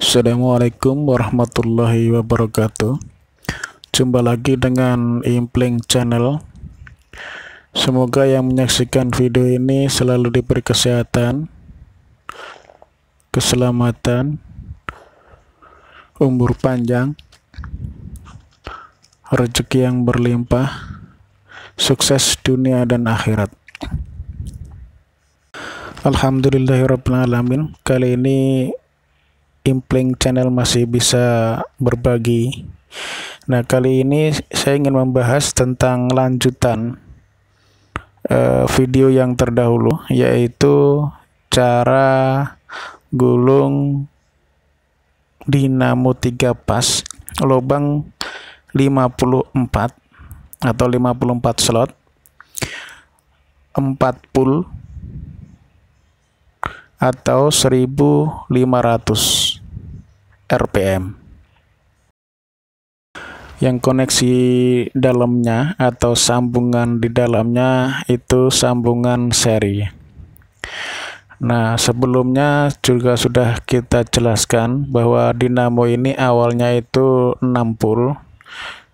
Assalamualaikum warahmatullahi wabarakatuh. Jumpa lagi dengan Impling Channel. Semoga yang menyaksikan video ini selalu diberi kesehatan, keselamatan, umur panjang, rezeki yang berlimpah, sukses dunia dan akhirat. Alhamdulillahirrabbilalamin. Kali ini Impling Channel masih bisa berbagi. Nah, kali ini saya ingin membahas tentang lanjutan video yang terdahulu, yaitu cara gulung dinamo 3 pas lubang 54 atau 54 slot 4 pull atau 1500 RPM. Yang koneksi dalamnya atau sambungan di dalamnya itu sambungan seri. Nah, sebelumnya juga sudah kita jelaskan bahwa dinamo ini awalnya itu 6 pull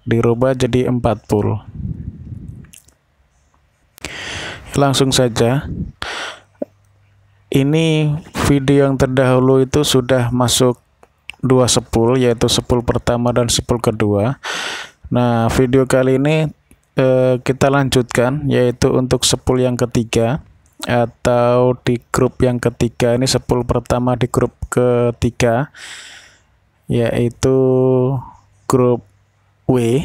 dirubah jadi 4 pull. Langsung saja. Ini video yang terdahulu itu sudah masuk 2 spool, yaitu spool pertama dan spool kedua. Nah, video kali ini kita lanjutkan, yaitu untuk spool yang ketiga atau di grup yang ketiga. Ini spool pertama di grup ketiga, yaitu grup W,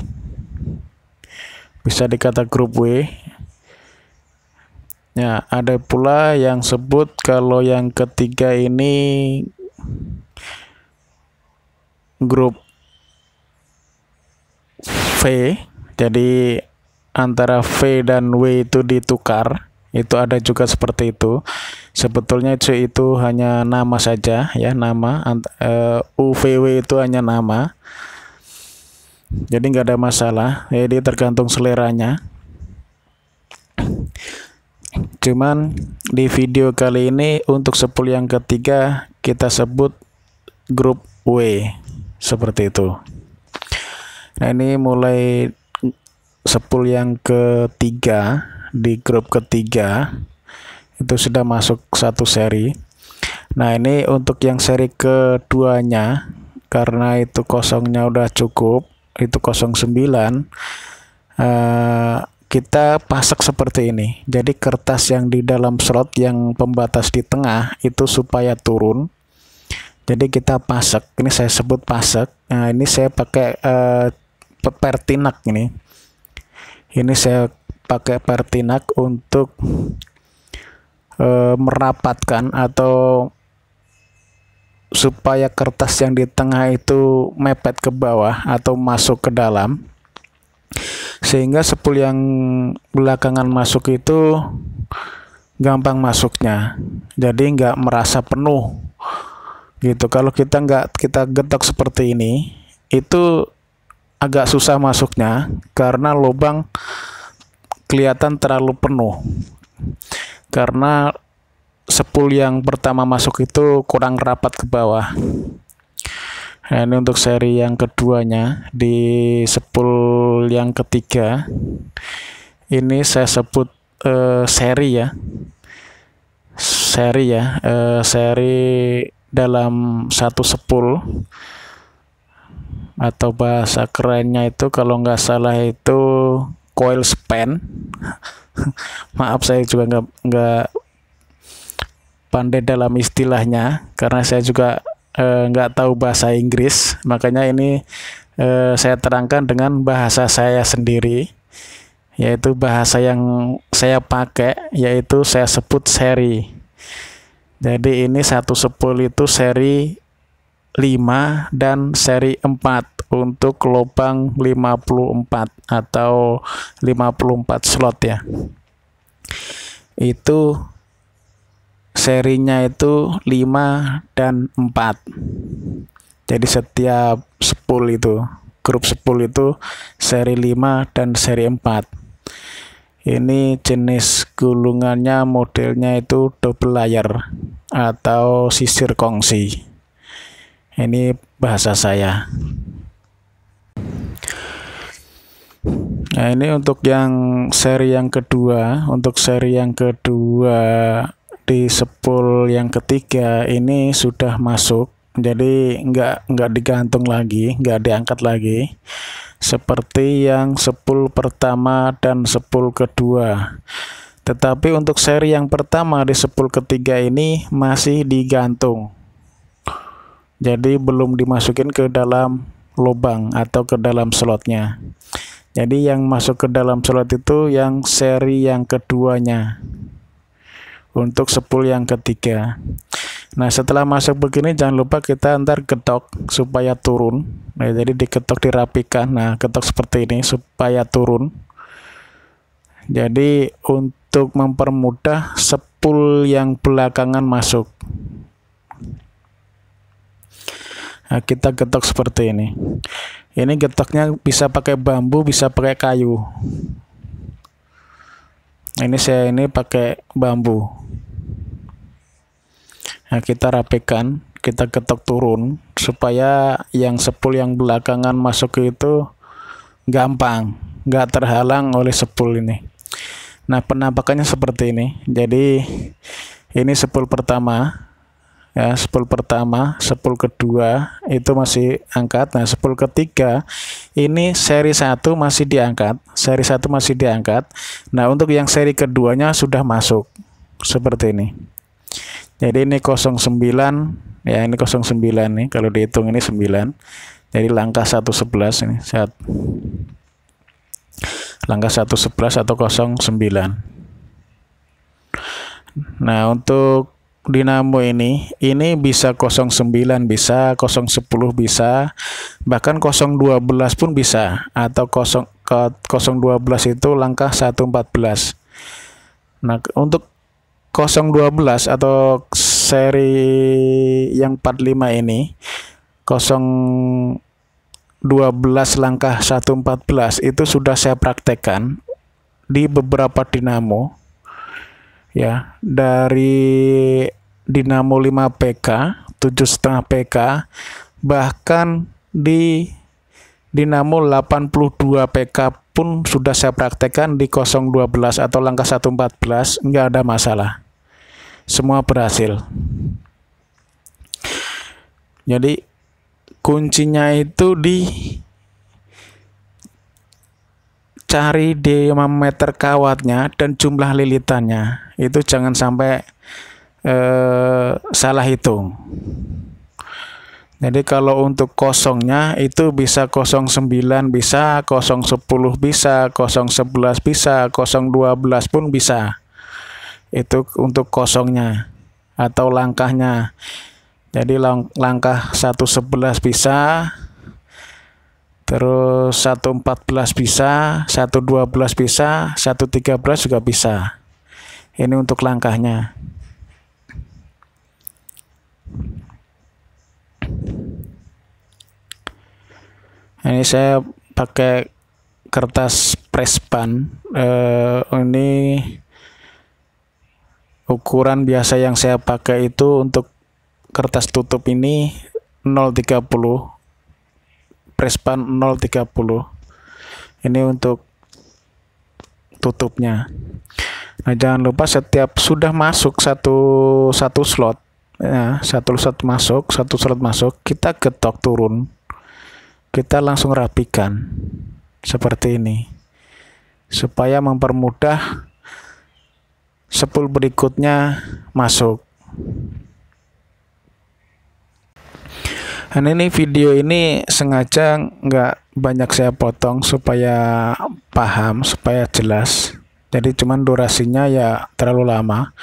bisa dikata grup W. Ya, ada pula yang sebut kalau yang ketiga ini grup V. Jadi antara V dan W itu ditukar. Itu ada juga seperti itu. Sebetulnya itu hanya nama saja ya, nama. UVW itu hanya nama. Jadi nggak ada masalah. Jadi tergantung seleranya. Cuman di video kali ini untuk spool yang ketiga kita sebut grup W, seperti itu. Nah, ini mulai spool yang ketiga di grup ketiga itu sudah masuk satu seri. Nah, ini untuk yang seri keduanya, karena itu kosongnya udah cukup, itu 09, kita pasak seperti ini. Jadi kertas yang di dalam slot yang pembatas di tengah itu supaya turun. Jadi kita pasak. Ini saya sebut pasak. Nah, ini saya pakai pertinak ini. Ini saya pakai pertinak untuk merapatkan atau supaya kertas yang di tengah itu mepet ke bawah atau masuk ke dalam. Sehingga spool yang belakangan masuk itu gampang masuknya, jadi nggak merasa penuh gitu. Kalau kita getok seperti ini, itu agak susah masuknya karena lubang kelihatan terlalu penuh, karena spool yang pertama masuk itu kurang rapat ke bawah. Nah, ini untuk seri yang keduanya di spool yang ketiga. Ini saya sebut seri ya. Seri dalam satu spool, atau bahasa kerennya itu kalau nggak salah itu coil span. Maaf, saya juga nggak pandai dalam istilahnya karena saya juga nggak tahu bahasa Inggris, makanya ini saya terangkan dengan bahasa saya sendiri, yaitu bahasa yang saya pakai, yaitu saya sebut seri. Jadi ini satu spool itu seri 5 dan seri 4 untuk lubang 54 atau 54 slot ya. Itu serinya itu 5 dan 4. Jadi setiap spool itu, grup spool itu seri 5 dan seri 4. Ini jenis gulungannya, modelnya itu double layer atau sisir kongsi. Ini bahasa saya. Nah, ini untuk yang seri yang kedua. Untuk seri yang kedua di spool yang ketiga ini sudah masuk. Jadi nggak digantung lagi, nggak diangkat lagi. Seperti yang spool pertama dan spool kedua. Tetapi untuk seri yang pertama di spool ketiga ini masih digantung. Jadi belum dimasukin ke dalam lubang atau ke dalam slotnya. Jadi yang masuk ke dalam slot itu yang seri yang keduanya untuk spool yang ketiga. Nah, setelah masuk begini jangan lupa kita ntar ketok supaya turun. Nah, jadi diketok, dirapikan. Nah, ketok seperti ini supaya turun. Jadi untuk mempermudah spool yang belakangan masuk. Nah, kita getok seperti ini. Ini getoknya bisa pakai bambu, bisa pakai kayu. Ini saya pakai bambu. Nah, kita rapikan, kita getok turun supaya yang spool yang belakangan masuk itu gampang, nggak terhalang oleh spool ini. Nah, penampakannya seperti ini. Jadi ini spool pertama. Ya, spool pertama, spool kedua itu masih angkat. Nah, spool ketiga ini seri 1 masih diangkat, seri 1 masih diangkat. Nah, untuk yang seri keduanya sudah masuk seperti ini. Jadi ini 09, ya ini 09 nih, kalau dihitung ini 9. Jadi langkah 111 ini, langkah 111 atau 09. Nah, untuk dinamo ini bisa 09, bisa 010, bisa bahkan 012 pun bisa, atau 012 itu langkah 114. Nah, untuk 012 atau seri yang 45 ini 012 langkah 114 itu sudah saya praktekkan di beberapa dinamo. Ya, dari dinamo 5 PK, 7,5 PK, bahkan di dinamo 82 PK pun sudah saya praktekkan di 012 atau langkah 114, nggak ada masalah. Semua berhasil. Jadi kuncinya itu di cari diameter kawatnya dan jumlah lilitannya. Itu jangan sampai salah hitung. Jadi kalau untuk kosongnya itu bisa 09 bisa, 010 bisa, 011 bisa, 012 pun bisa. Itu untuk kosongnya atau langkahnya. Jadi langkah 111 bisa, terus 114 bisa, 112 bisa, 113 juga bisa. Ini untuk langkahnya. Ini saya pakai kertas Prespan. Ini ukuran biasa yang saya pakai itu untuk kertas tutup ini 030. Prespan 030. Ini untuk tutupnya. Nah, jangan lupa setiap sudah masuk satu slot, ya, satu slot masuk, kita getok turun. Kita langsung rapikan seperti ini supaya mempermudah spool berikutnya masuk. Dan ini video ini sengaja nggak banyak saya potong supaya paham, supaya jelas. Jadi cuman durasinya ya terlalu lama.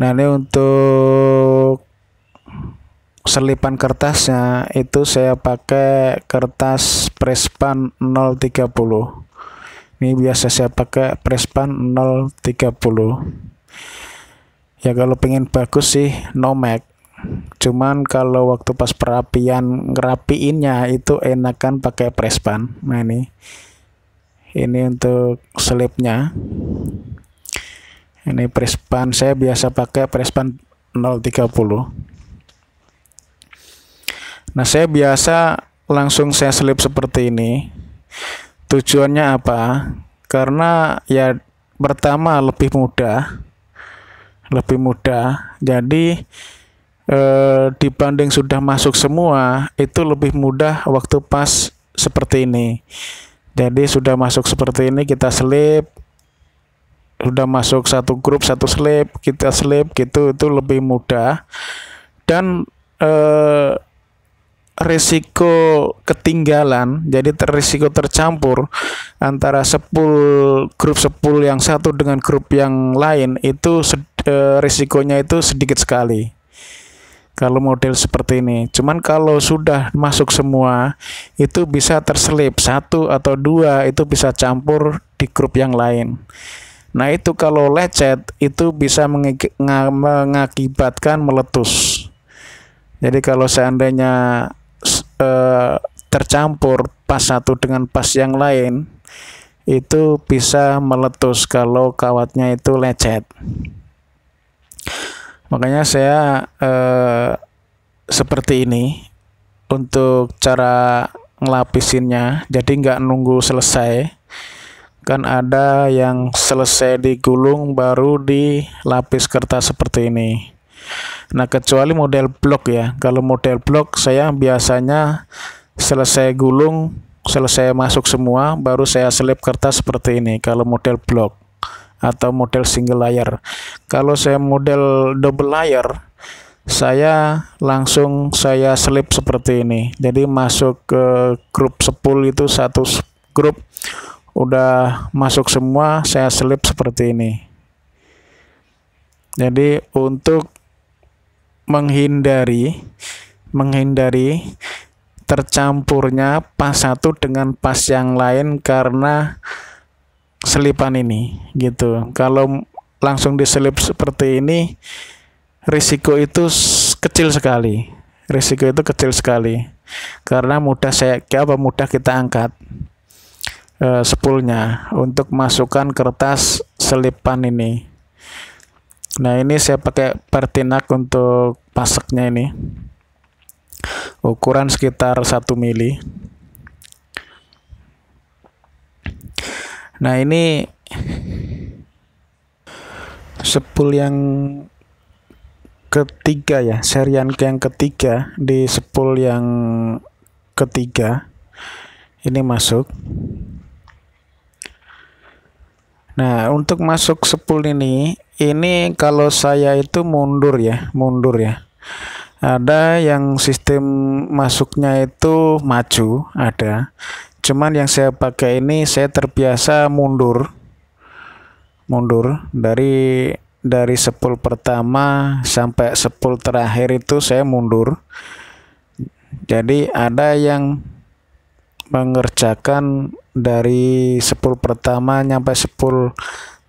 Nah, ini untuk selipan kertasnya itu saya pakai kertas Prespan 030. Ini biasa saya pakai Prespan 030. Ya kalau pengen bagus sih Nomek. Cuman kalau waktu pas ngerapiinnya itu enakan pakai Prespan. Nah, ini untuk selipnya. Ini Prespan, saya biasa pakai Prespan 030. Nah, saya biasa langsung saya selip seperti ini. Tujuannya apa? Karena ya pertama lebih mudah. Jadi dibanding sudah masuk semua, itu lebih mudah waktu pas seperti ini. Jadi sudah masuk seperti ini, kita selip, sudah masuk satu grup satu selip, kita selip gitu, itu lebih mudah. Dan risiko ketinggalan, jadi risiko tercampur antara grup sepul yang satu dengan grup yang lain itu risikonya itu sedikit sekali kalau model seperti ini. Cuman kalau sudah masuk semua, itu bisa terselip satu atau dua, itu bisa campur di grup yang lain. Nah, itu kalau lecet itu bisa mengakibatkan meletus. Jadi kalau seandainya tercampur pas satu dengan pas yang lain, itu bisa meletus kalau kawatnya itu lecet. Makanya saya seperti ini untuk cara ngelapisinnya. Jadi nggak nunggu selesai, kan ada yang selesai digulung baru dilapis kertas seperti ini. Nah, kecuali model blok ya. Kalau model blok saya biasanya selesai gulung, selesai masuk semua, baru saya selip kertas seperti ini kalau model blok atau model single layer. Kalau saya model double layer, saya langsung saya selip seperti ini. Jadi masuk ke grup sepul itu satu grup udah masuk semua, saya selip seperti ini. Jadi untuk menghindari tercampurnya pas satu dengan pas yang lain karena selipan ini gitu. Kalau langsung diselip seperti ini, risiko itu kecil sekali. Risiko itu kecil sekali karena mudah kita angkat sepulnya untuk masukkan kertas selipan ini. Nah, ini saya pakai Pertinak untuk paseknya ini. Ukuran sekitar 1 mili. Nah, ini sepul yang ketiga ya, serian yang ketiga. Di sepul yang ketiga ini masuk. Nah, untuk masuk sepul ini kalau saya itu mundur ya. Ada yang sistem masuknya itu maju, ada. Cuman yang saya pakai ini saya terbiasa mundur dari sepul pertama sampai sepul terakhir itu saya mundur. Jadi ada yang mengerjakan dari sepul pertama sampai sepul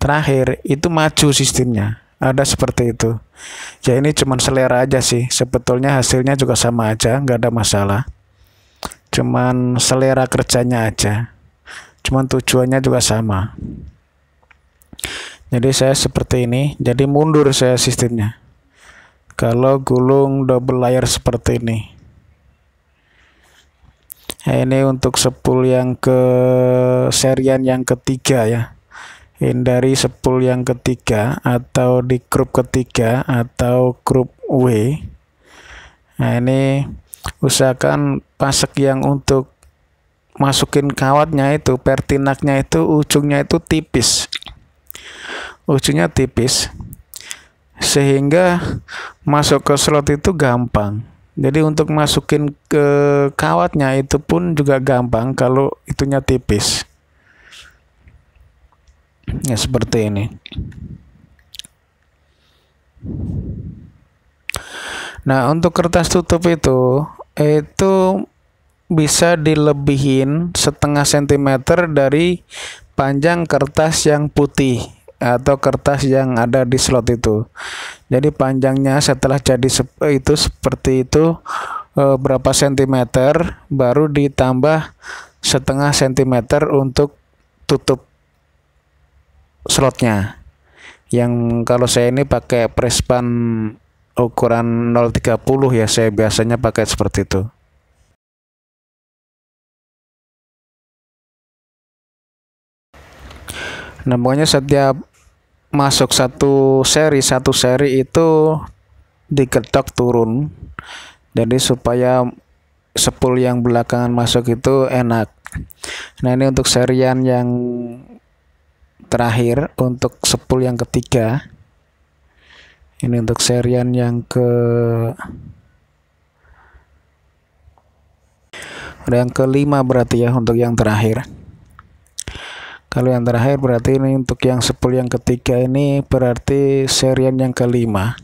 terakhir itu maju sistemnya, ada seperti itu. Ya, ini cuman selera aja sih, sebetulnya hasilnya juga sama aja, nggak ada masalah, cuman selera kerjanya aja, cuman tujuannya juga sama. Jadi saya seperti ini, jadi mundur saya sistemnya kalau gulung double layer seperti ini. Nah, ini untuk sepul yang ke serian yang ketiga ya. Ini dari sepul yang ketiga atau di grup ketiga atau grup W. Nah, ini usahakan pasek yang untuk masukin kawatnya itu, Pertinaknya itu ujungnya itu tipis. Ujungnya tipis sehingga masuk ke slot itu gampang. Jadi untuk masukin ke kawatnya itu pun juga gampang kalau itunya tipis. Ya, seperti ini. Nah, untuk kertas tutup itu bisa dilebihin 0,5 cm dari panjang kertas yang putih atau kertas yang ada di slot itu. Jadi panjangnya setelah jadi itu seperti itu berapa sentimeter, baru ditambah 0,5 cm untuk tutup slotnya. Yang kalau saya ini pakai press pan ukuran 0,30 ya, saya biasanya pakai seperti itu. Nah, pokoknya setiap masuk satu seri itu diketok turun. Jadi supaya spool yang belakangan masuk itu enak. Nah, ini untuk serian yang terakhir, untuk spool yang ketiga. Ini untuk serian yang kelima berarti ya, untuk yang terakhir. Kalau yang terakhir berarti ini untuk yang spool yang ketiga, ini berarti serian yang kelima.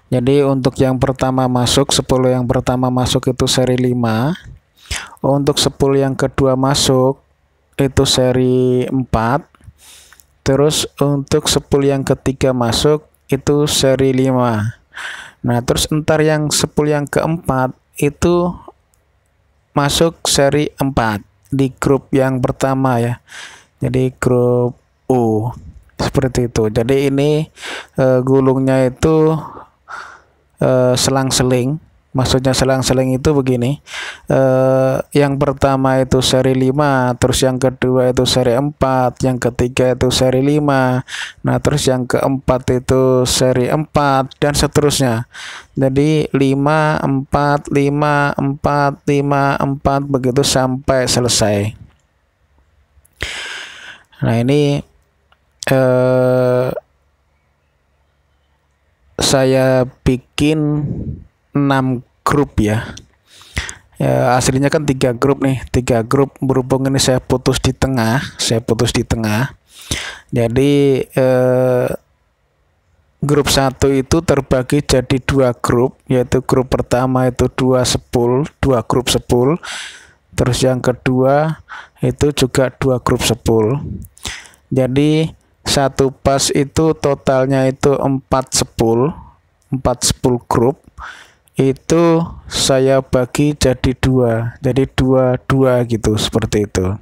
Jadi untuk yang pertama masuk, spool yang pertama masuk itu seri 5. Untuk spool yang kedua masuk itu seri 4. Terus untuk spool yang ketiga masuk itu seri 5. Nah, terus entar yang spool yang keempat itu masuk seri 4 di grup yang pertama ya. Jadi grup U. Seperti itu. Jadi ini gulungnya itu selang-seling. Maksudnya selang-seling itu begini, yang pertama itu seri 5, terus yang kedua itu seri 4, yang ketiga itu seri 5, nah terus yang keempat itu seri 4, dan seterusnya. Jadi 5, 4, 5, 4, 5, 4, begitu sampai selesai. Nah, ini saya bikin 6 grup ya. Aslinya kan 3 grup nih, 3 grup. Berhubung ini saya putus di tengah, jadi grup 1 itu terbagi jadi 2 grup, yaitu grup pertama itu 2 grup spool, terus yang kedua itu juga 2 grup spool. Jadi satu pas itu totalnya itu 4 spool grup. Itu saya bagi jadi 2, jadi 2 gitu, seperti itu.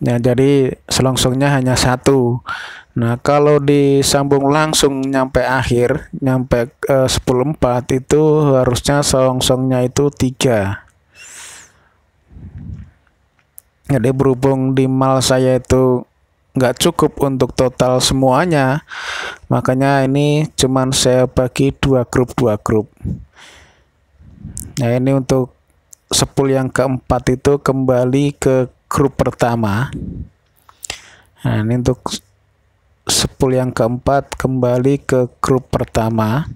Nah, jadi selongsongnya hanya 1. Nah, kalau disambung langsung nyampe akhir, nyampe spool 4, itu harusnya selongsongnya itu 3. Jadi berhubung di mal saya itu nggak cukup untuk total semuanya, makanya ini cuman saya bagi 2 grup. Nah, ini untuk spool yang keempat itu kembali ke grup pertama. Nah, ini untuk spool yang keempat kembali ke grup pertama,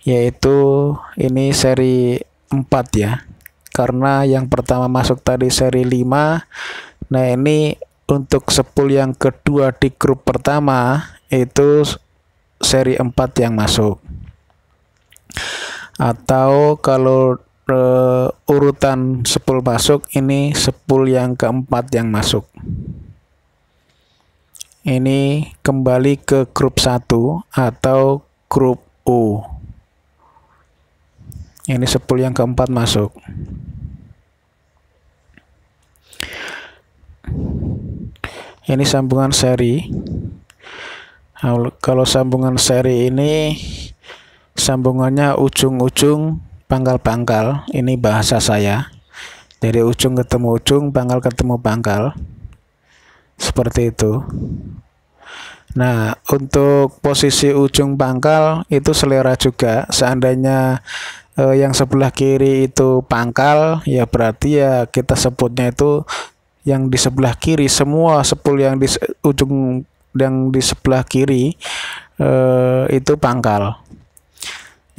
yaitu ini seri 4 ya, karena yang pertama masuk tadi seri 5. Nah, ini untuk spool yang kedua di grup pertama itu seri 4 yang masuk. Atau kalau urutan spool masuk, ini spool yang keempat yang masuk. Ini kembali ke grup 1 atau grup U. Ini spool yang keempat masuk. Ini sambungan seri. Kalau sambungan seri ini sambungannya ujung-ujung pangkal-pangkal. Ini bahasa saya. Jadi ujung ketemu ujung, pangkal ketemu pangkal. Seperti itu. Nah, untuk posisi ujung pangkal itu selera juga. Seandainya yang sebelah kiri itu pangkal, ya berarti ya kita sebutnya itu yang di sebelah kiri, semua spool yang di ujung yang di sebelah kiri itu pangkal.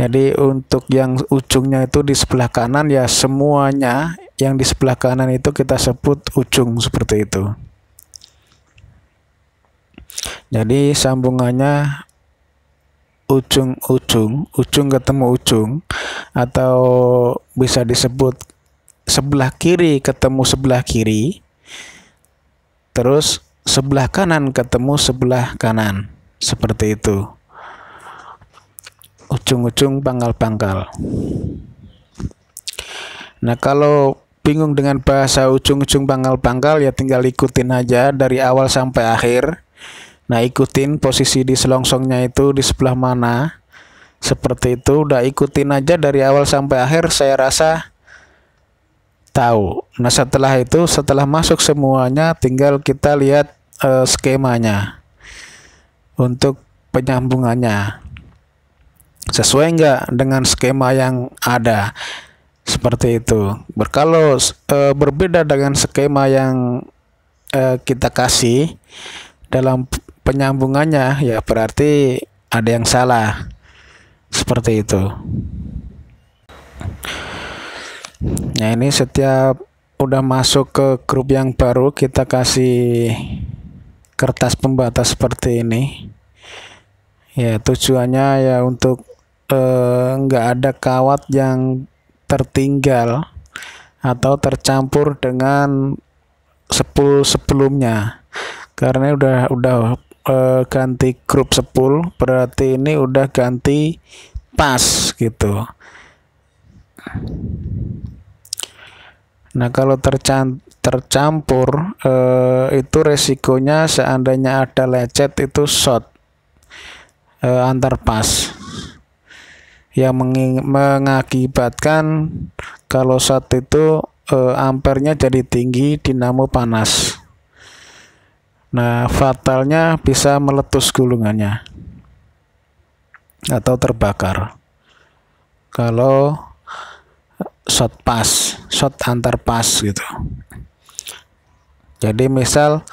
Jadi untuk yang ujungnya itu di sebelah kanan, ya semuanya yang di sebelah kanan itu kita sebut ujung, seperti itu. Jadi sambungannya ujung ketemu ujung, atau bisa disebut sebelah kiri ketemu sebelah kiri, terus sebelah kanan ketemu sebelah kanan, seperti itu. Ujung-ujung pangkal-pangkal. Nah, kalau bingung dengan bahasa ujung-ujung pangkal-pangkal, ya tinggal ikutin aja dari awal sampai akhir. Nah, ikutin posisi di selongsongnya itu di sebelah mana, seperti itu. Udah ikutin aja dari awal sampai akhir, saya rasa tahu. Nah, setelah masuk semuanya, tinggal kita lihat skemanya untuk penyambungannya. Sesuai nggak dengan skema yang ada? Seperti itu. Kalau berbeda dengan skema yang kita kasih dalam penyambungannya, ya berarti ada yang salah. Seperti itu. Nah, ini setiap udah masuk ke grup yang baru, kita kasih kertas pembatas seperti ini. Ya, tujuannya ya untuk nggak ada kawat yang tertinggal atau tercampur dengan sepul sebelumnya. Karena udah ganti grup sepul, berarti ini udah ganti pas gitu. Nah, kalau tercampur itu resikonya seandainya ada lecet itu short antar pas, yang mengakibatkan kalau short itu ampernya jadi tinggi, dinamo panas. Nah, fatalnya bisa meletus gulungannya atau terbakar kalau short antar pas gitu. Jadi misal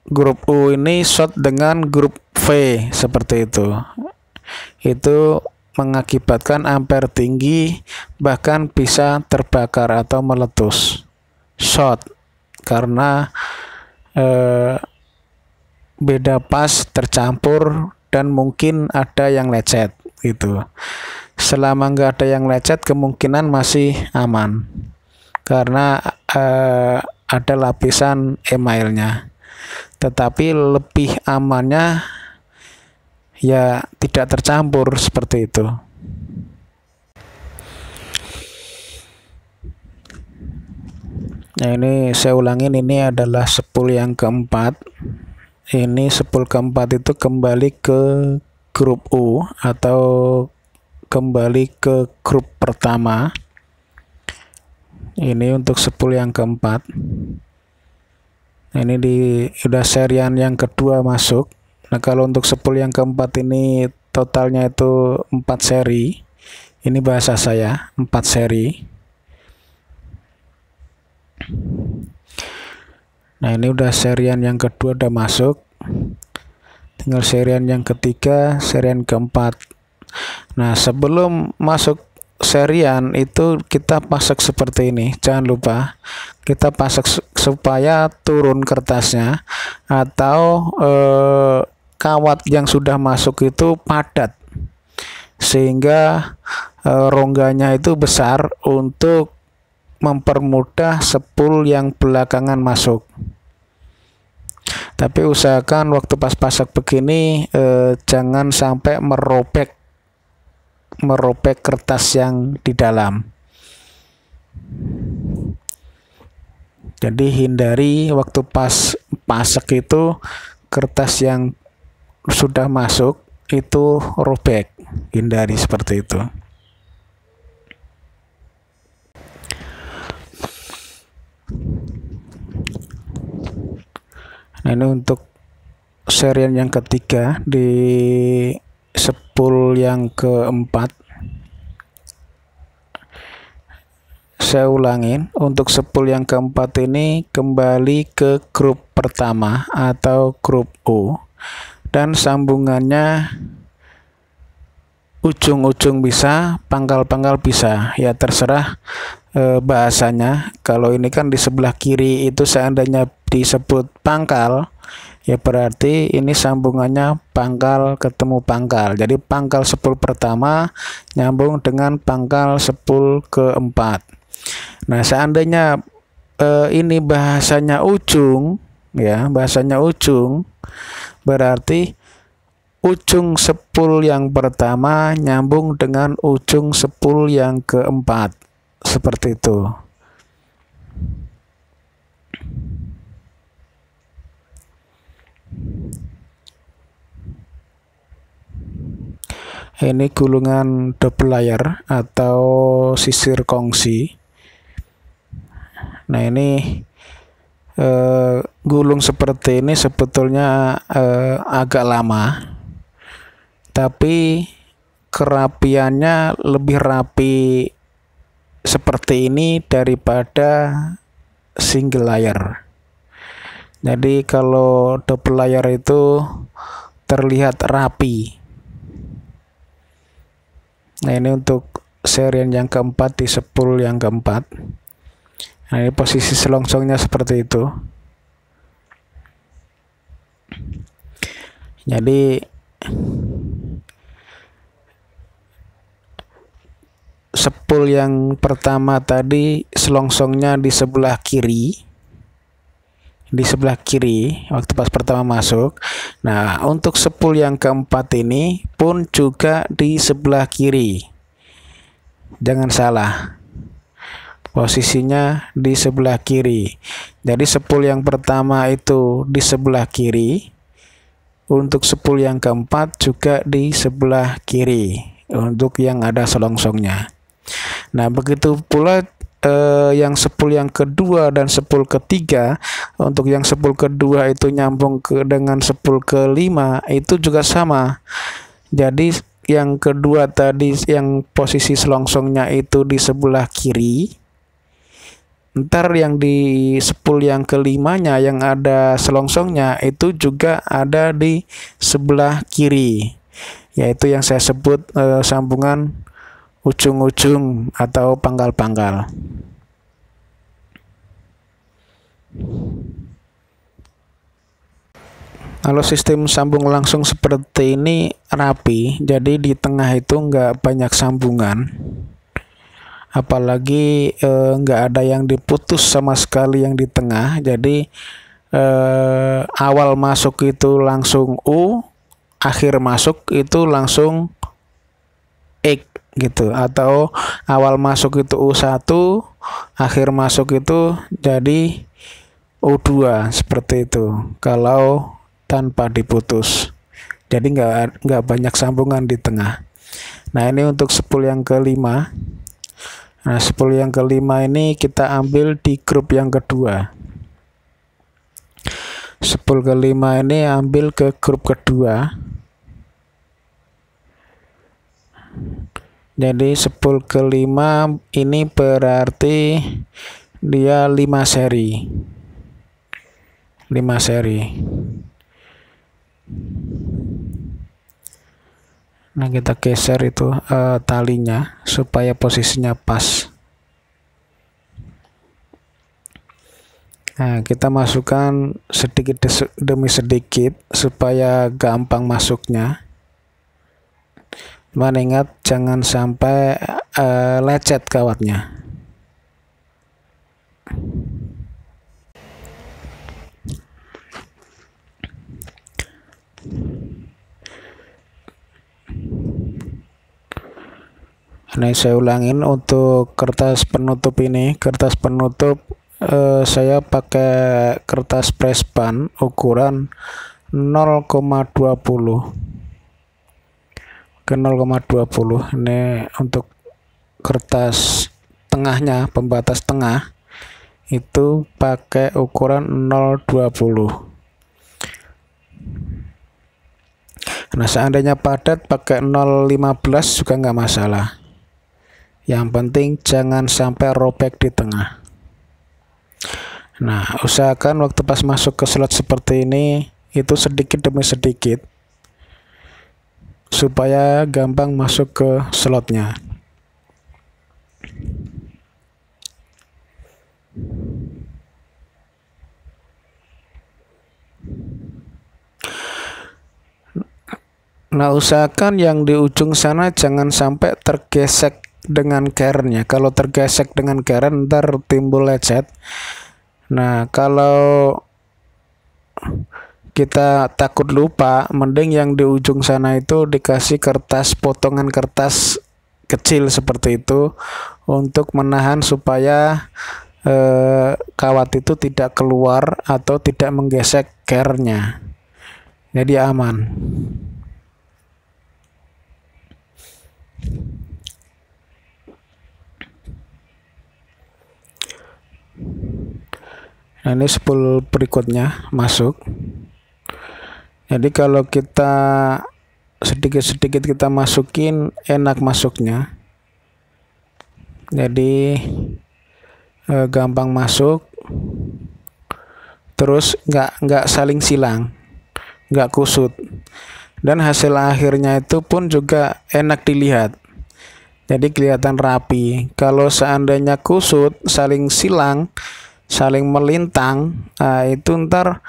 grup U ini short dengan grup V seperti itu mengakibatkan ampere tinggi, bahkan bisa terbakar atau meletus. Short karena beda pas, tercampur, dan mungkin ada yang lecet gitu. Selama nggak ada yang lecet, kemungkinan masih aman karena ada lapisan emailnya. Tetapi lebih amannya ya tidak tercampur seperti itu. Nah, ini saya ulangin, ini adalah sepul yang keempat. Ini sepul keempat itu kembali ke grup U atau kembali ke grup pertama. Ini untuk sepul yang keempat. Ini udah serian yang kedua masuk. Nah, kalau untuk sepul yang keempat ini totalnya itu 4 seri. Ini bahasa saya, 4 seri. Nah, ini udah serian yang kedua udah masuk. Tinggal serian yang ketiga, serian keempat. Nah, sebelum masuk serian itu kita pasang seperti ini. Jangan lupa kita pasang supaya turun kertasnya atau kawat yang sudah masuk itu padat, sehingga rongganya itu besar untuk mempermudah sepul yang belakangan masuk. Tapi usahakan waktu pas pasang begini jangan sampai merobek kertas yang di dalam. Jadi hindari waktu pas pasang itu kertas yang sudah masuk itu robek, hindari seperti itu. Nah, ini untuk serian yang ketiga di sepul yang keempat. Saya ulangin, untuk sepul yang keempat ini kembali ke grup pertama atau grup U, dan sambungannya ujung-ujung bisa, pangkal-pangkal bisa, ya terserah bahasanya. Kalau ini kan di sebelah kiri itu seandainya disebut pangkal, ya berarti ini sambungannya pangkal ketemu pangkal. Jadi pangkal sepul pertama nyambung dengan pangkal sepul keempat. Nah, seandainya ini bahasanya ujung, ya bahasanya ujung, berarti ujung sepul yang pertama nyambung dengan ujung sepul yang keempat, seperti itu. Ini gulungan double layer atau posisi kongsi. Nah, ini gulung seperti ini sebetulnya agak lama, tapi kerapiannya lebih rapi seperti ini daripada single layer. Jadi kalau double layer itu terlihat rapi. Nah, ini untuk serian yang keempat di spool yang keempat. Nah, ini posisi selongsongnya seperti itu. Jadi spool yang pertama tadi selongsongnya di sebelah kiri. Di sebelah kiri waktu pas pertama masuk. Nah, untuk spool yang keempat ini pun juga di sebelah kiri. Jangan salah. Posisinya di sebelah kiri. Jadi spool yang pertama itu di sebelah kiri. Untuk spool yang keempat juga di sebelah kiri. Untuk yang ada selongsongnya. Nah, begitu pula yang spool yang kedua dan spool ketiga. Untuk yang spool kedua itu nyambung dengan spool kelima itu juga sama. Jadi yang kedua tadi yang posisi selongsongnya itu di sebelah kiri. Ntar yang di spool yang kelimanya yang ada selongsongnya itu juga ada di sebelah kiri, yaitu yang saya sebut sambungan ujung-ujung atau pangkal-pangkal. Kalau sistem sambung langsung seperti ini rapi, jadi di tengah itu nggak banyak sambungan. Apalagi nggak ada yang diputus sama sekali yang di tengah. Jadi awal masuk itu langsung U, akhir masuk itu langsung X gitu. Atau awal masuk itu U1, akhir masuk itu jadi U2 seperti itu. Kalau tanpa diputus. Jadi nggak banyak sambungan di tengah. Nah, ini untuk spool yang kelima. Nah, spool yang kelima ini kita ambil di grup yang kedua. Spool kelima ini ambil ke grup kedua. Jadi spool kelima ini berarti dia 5 seri. 5 seri. Nah, kita geser itu talinya supaya posisinya pas. Nah, kita masukkan sedikit demi sedikit supaya gampang masuknya. Cuman ingat jangan sampai lecet kawatnya. Nah, saya ulangin untuk kertas penutup ini. Kertas penutup saya pakai kertas presban ukuran 0,20 ke 0,20. Ini untuk kertas tengahnya, pembatas tengah itu pakai ukuran 0,20. Nah, seandainya padat pakai 0,15 juga nggak masalah. Yang penting jangan sampai robek di tengah. Nah, usahakan waktu pas masuk ke slot seperti ini itu sedikit demi sedikit supaya gampang masuk ke slotnya. Nah, usahakan yang di ujung sana jangan sampai tergesek dengan kerennya. Kalau tergesek dengan keren ntar timbul lecet. Nah, kalau kita takut lupa, mending yang di ujung sana itu dikasih kertas, potongan kertas kecil seperti itu untuk menahan supaya kawat itu tidak keluar atau tidak menggesek kerennya. Jadi aman. Nah, ini spool berikutnya masuk. Jadi kalau kita sedikit-sedikit kita masukin, enak masuknya. Jadi gampang masuk, terus nggak saling silang, nggak kusut, dan hasil akhirnya itu pun juga enak dilihat. Jadi kelihatan rapi. Kalau seandainya kusut, saling silang, saling melintang, itu ntar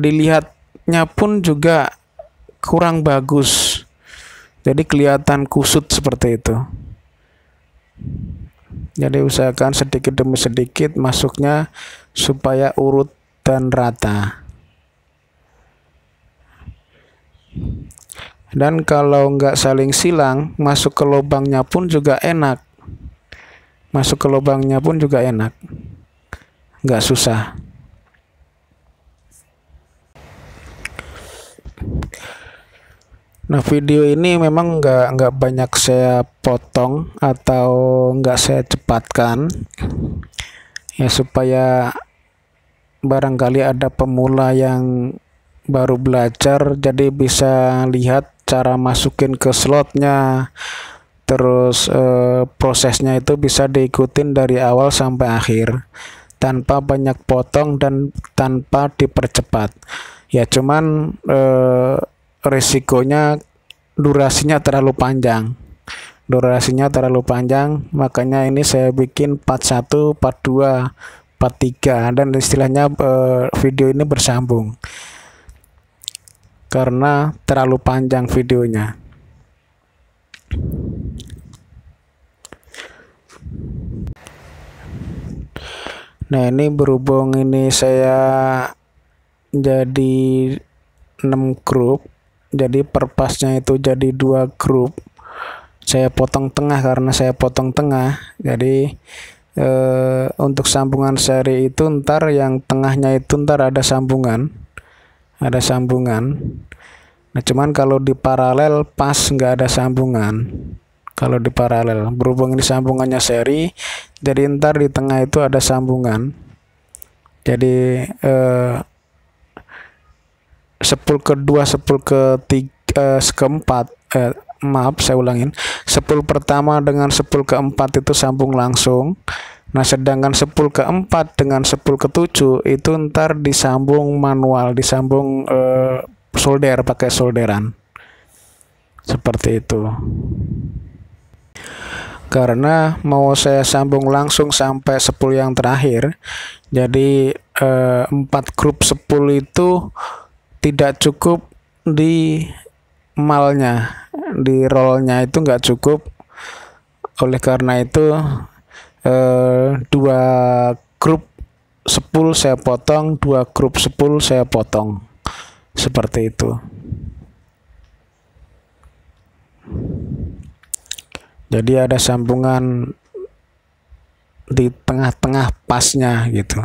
dilihatnya pun juga kurang bagus. Jadi kelihatan kusut seperti itu. Jadi usahakan sedikit demi sedikit masuknya supaya urut dan rata. Dan kalau nggak saling silang, masuk ke lubangnya pun juga enak. Masuk ke lubangnya pun juga enak, nggak susah. Nah, video ini memang nggak banyak saya potong atau nggak saya cepatkan, ya supaya barangkali ada pemula yang baru belajar, jadi bisa lihat cara masukin ke slotnya, terus prosesnya itu bisa diikutin dari awal sampai akhir tanpa banyak potong dan tanpa dipercepat. Ya cuman resikonya durasinya terlalu panjang. Makanya ini saya bikin part 1, part 2, part 3, dan istilahnya video ini bersambung karena terlalu panjang videonya. Nah, ini berhubung ini saya jadi 6 grup, jadi per pasnya itu jadi 2 grup. Saya potong tengah karena saya potong tengah. Jadi untuk sambungan seri itu ntar yang tengahnya itu ntar ada sambungan. Nah, cuman kalau di paralel pas nggak ada sambungan. Kalau di paralel, berhubung ini sambungannya seri, jadi ntar di tengah itu ada sambungan. Jadi spool kedua, spool keempat, maaf saya ulangin, spool pertama dengan spool keempat itu sambung langsung. Nah, sedangkan spool keempat dengan spool ketujuh itu ntar disambung manual, disambung solder pakai solderan. Seperti itu. Karena mau saya sambung langsung sampai spool yang terakhir, jadi 4 grup spool itu tidak cukup di malnya, di rollnya itu nggak cukup. Oleh karena itu 2 grup spool saya potong, 2 grup spool saya potong, seperti itu. Jadi ada sambungan di tengah-tengah pasnya gitu.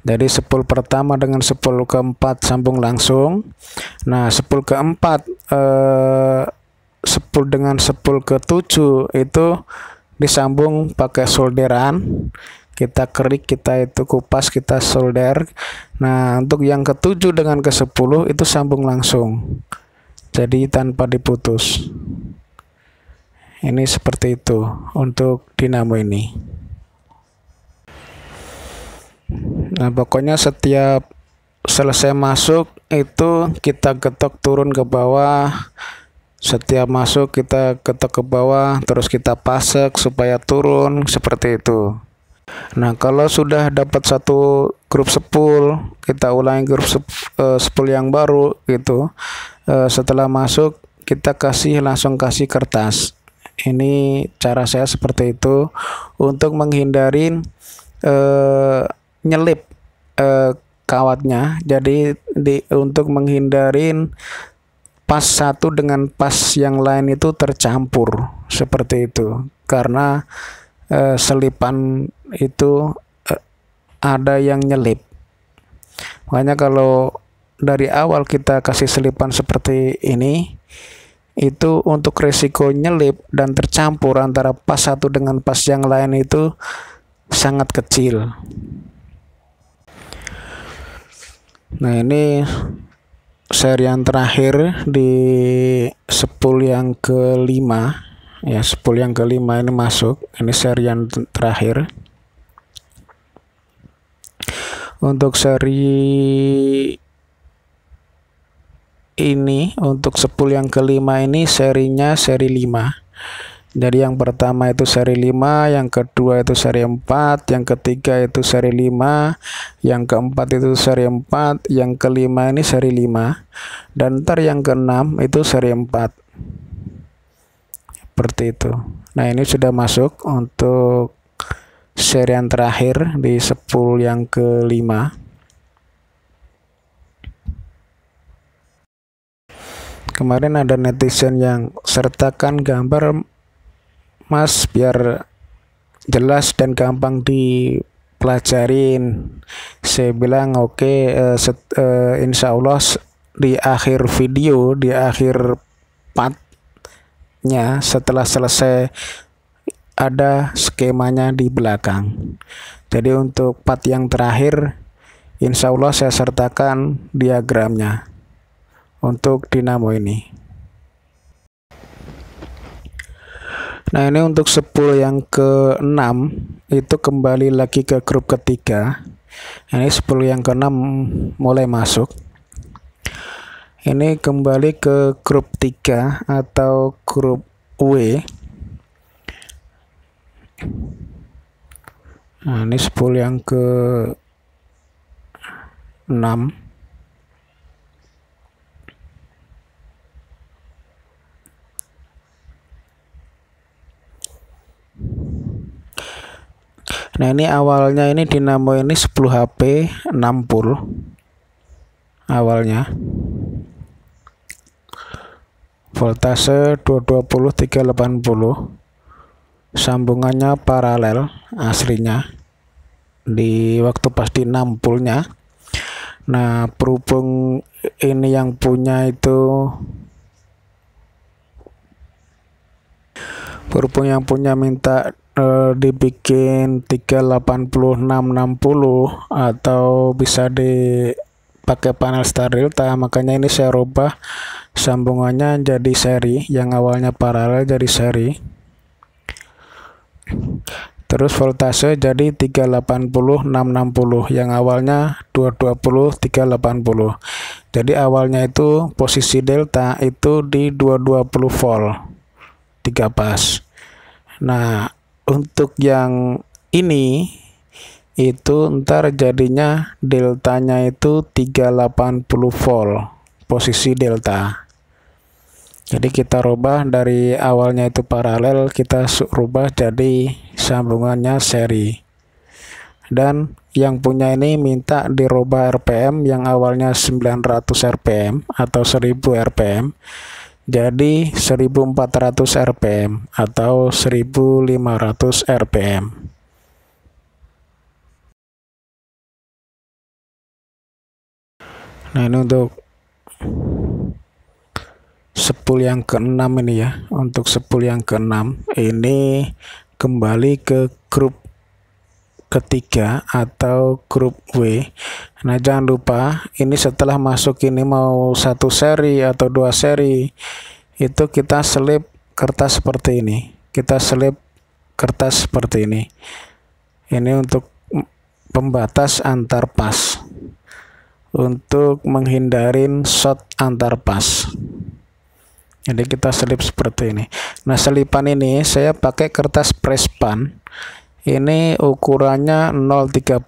Jadi spool pertama dengan spool keempat sambung langsung. Nah, spool keempat spool dengan spool ketujuh itu disambung pakai solderan. Kita kerik, kita itu kupas, kita solder. Nah, untuk yang ketujuh dengan ke-10 itu sambung langsung. Jadi tanpa diputus. Ini seperti itu untuk dinamo ini. Nah, pokoknya setiap selesai masuk itu kita getok turun ke bawah. Setiap masuk kita getok ke bawah, terus kita pasek supaya turun, seperti itu. Nah, kalau sudah dapat 1 grup spool, kita ulangi grup spool yang baru gitu. Setelah masuk kita langsung kasih kertas. Ini cara saya seperti itu untuk menghindarin nyelip kawatnya. Jadi untuk menghindarin pas satu dengan pas yang lain itu tercampur, seperti itu. Karena selipan itu ada yang nyelip. Makanya kalau dari awal kita kasih selipan seperti ini, itu untuk resiko nyelip dan tercampur antara pas satu dengan pas yang lain itu sangat kecil. Nah, ini seri yang terakhir di spool yang kelima ya, spool yang kelima ini masuk, ini seri yang terakhir. Untuk seri ini, untuk spool yang kelima ini serinya seri 5. Jadi yang pertama itu seri 5, yang kedua itu seri 4, yang ketiga itu seri 5, yang keempat itu seri 4, yang kelima ini seri 5, dan ntar yang keenam itu seri 4. Seperti itu. Nah, ini sudah masuk untuk seri yang terakhir di spool yang kelima. Kemarin ada netizen yang sertakan gambar Mas biar jelas dan gampang dipelajarin. Saya bilang oke, insya Allah di akhir video, di akhir partnya setelah selesai ada skemanya di belakang. Jadi untuk part yang terakhir insya Allah saya sertakan diagramnya untuk dinamo ini. Nah, ini untuk spool yang ke-6 itu kembali lagi ke grup ketiga. Ini spool yang ke-6 mulai masuk. Ini kembali ke grup 3 atau grup W. Nah, ini spool yang ke-6. Nah, ini awalnya ini dinamo ini 10 HP 60 awalnya, voltase 220 380, sambungannya paralel aslinya di waktu pas di 60-nya. Nah, berhubung ini yang punya minta dibikin 380/660 atau bisa dipakai panel star delta, makanya ini saya rubah sambungannya jadi seri, yang awalnya paralel jadi seri. Terus voltase jadi 380/660, yang awalnya 220 380. Jadi awalnya itu posisi delta itu di 220 volt 3 pas. Nah, untuk yang ini itu ntar jadinya deltanya itu 380 volt posisi delta. Jadi kita rubah dari awalnya itu paralel, kita rubah jadi sambungannya seri. Dan yang punya ini minta dirubah RPM yang awalnya 900 RPM atau 1000 RPM jadi 1400 RPM atau 1500 RPM. Nah, ini untuk spool yang ke-6 ini ya. Untuk spool yang ke-6 ini kembali ke grup ketiga atau grup W. Nah, jangan lupa ini setelah masuk ini mau 1 seri atau 2 seri itu kita selip kertas seperti ini. Kita selip kertas seperti ini. Ini untuk pembatas antar pas, untuk menghindarin short antar pas. Jadi kita selip seperti ini. Nah, selipan ini saya pakai kertas Presspan. Ini ukurannya 0,30.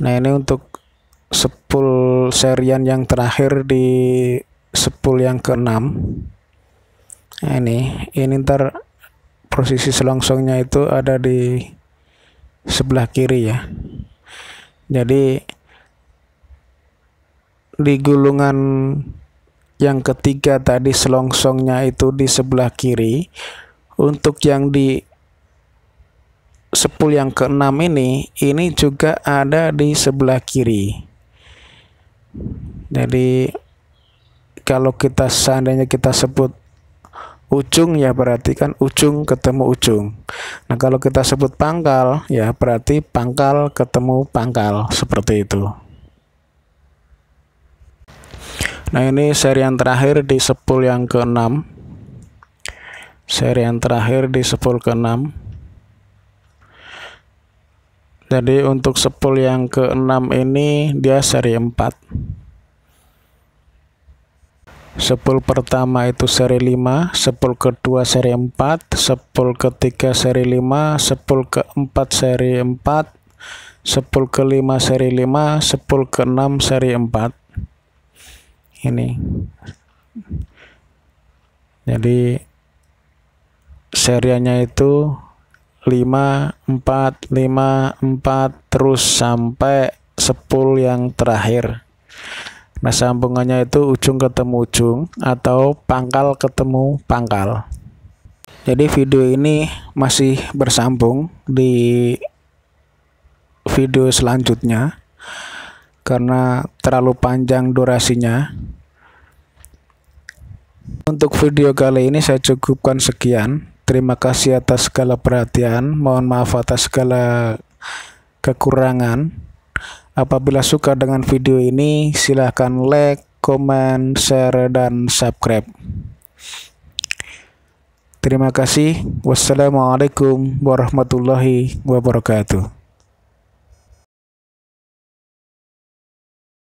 Nah, ini untuk spool serian yang terakhir di spool yang ke-6. Nah, ini ntar posisi selongsongnya itu ada di sebelah kiri ya. Jadi di gulungan yang ketiga tadi selongsongnya itu di sebelah kiri. Untuk yang di spool yang ke-6 ini juga ada di sebelah kiri. Jadi kalau kita seandainya kita sebut ujung ya berarti kan ujung ketemu ujung. Nah kalau kita sebut pangkal ya berarti pangkal ketemu pangkal, seperti itu. Nah ini seri yang terakhir di sepul yang ke-6. Seri yang terakhir di sepul ke-6. Jadi untuk sepul yang ke-6 ini dia seri 4. Sepul pertama itu seri 5, sepul kedua seri 4, sepul ketiga seri 5, sepul keempat seri 4, sepul kelima seri 5, sepul ke-6 seri 4. Ini. Jadi serianya itu 5, 4, 5, 4 terus sampai sepul yang terakhir. Nah sambungannya itu ujung ketemu ujung atau pangkal ketemu pangkal. Jadi video ini masih bersambung di video selanjutnya karena terlalu panjang durasinya. Untuk video kali ini saya cukupkan sekian. Terima kasih atas segala perhatian. Mohon maaf atas segala kekurangan. Apabila suka dengan video ini, silahkan like, comment, share, dan subscribe. Terima kasih. Wassalamualaikum warahmatullahi wabarakatuh.